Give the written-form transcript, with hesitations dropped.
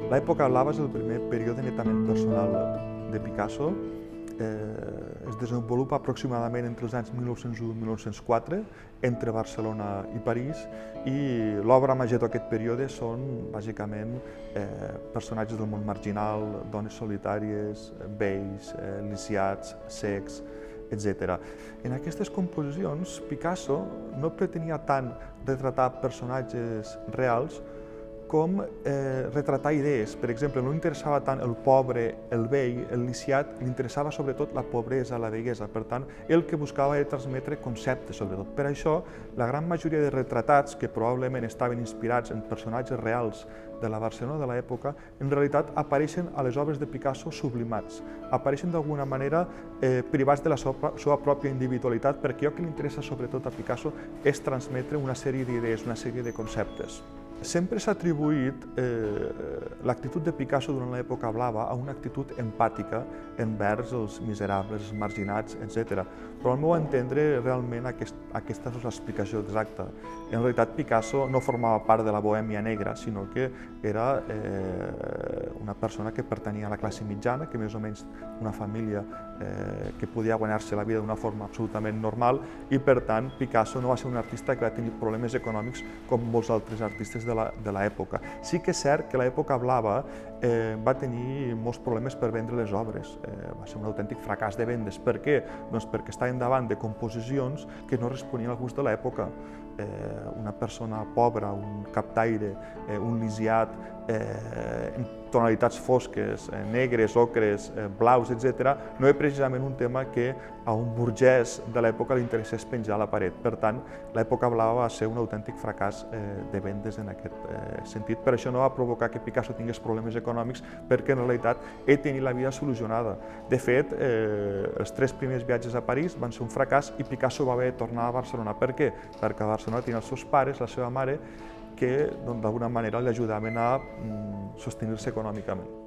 L'època blava és el primer període netament personal de Picasso. Es desenvolupa aproximadament entre els anys 1901 i 1904, entre Barcelona i París, i l'obra major d'aquest període són, bàsicament, personatges del món marginal, dones solitàries, vells, lisiats, cecs, etc. En aquestes composicions, Picasso no pretenia tant retratar personatges reals com retratar idees. Per exemple, no li interessava tant el pobre, el vell, el lisiat, li interessava sobretot la pobresa, la vellesa. Per tant, ell que buscava era transmetre conceptes, sobretot. Per això, la gran majoria de retratats, que probablement estaven inspirats en personatges reals de la Barcelona de l'època, en realitat apareixen a les obres de Picasso sublimats. Apareixen d'alguna manera privats de la seva pròpia individualitat, perquè el que li interessa sobretot a Picasso és transmetre una sèrie d'idees, una sèrie de conceptes. Sempre s'ha atribuït l'actitud de Picasso durant l'època blava a una actitud empàtica envers els miserables, els marginats, etc. Però al meu entendre, realment aquesta és l'explicació exacta. En realitat, Picasso no formava part de la bohèmia negra, sinó que era una persona que pertanyia a la classe mitjana, que més o menys una família que podia guanyar-se la vida d'una forma absolutament normal, i per tant Picasso no va ser un artista que va tenir problemes econòmics com molts altres artistes de l'època. Sí que és cert que l'època blava va tenir molts problemes per vendre les obres. Va ser un autèntic fracàs de vendes. Per què? Doncs perquè estaven davant de composicions que no responien al gust de l'època. Una persona pobra, un captaire, un lisiat, en tonalitats fosques, negres, ocres, blaus, etc., no és precisament un tema que a un burgès de l'època li interessés penjar a la paret. Per tant, l'època blava va ser un autèntic fracàs de vendes en aquest sentit. Per això no va provocar que Picasso tingués problemes econòmics, perquè en realitat ell tenia la vida solucionada. De fet, els 3 primers viatges a París van ser un fracàs i Picasso va haver de tornar a Barcelona. Per què? Perquè a Barcelona tenia els seus pares, la seva mare, que d'alguna manera li ajudaven a sostenir-se econòmicament.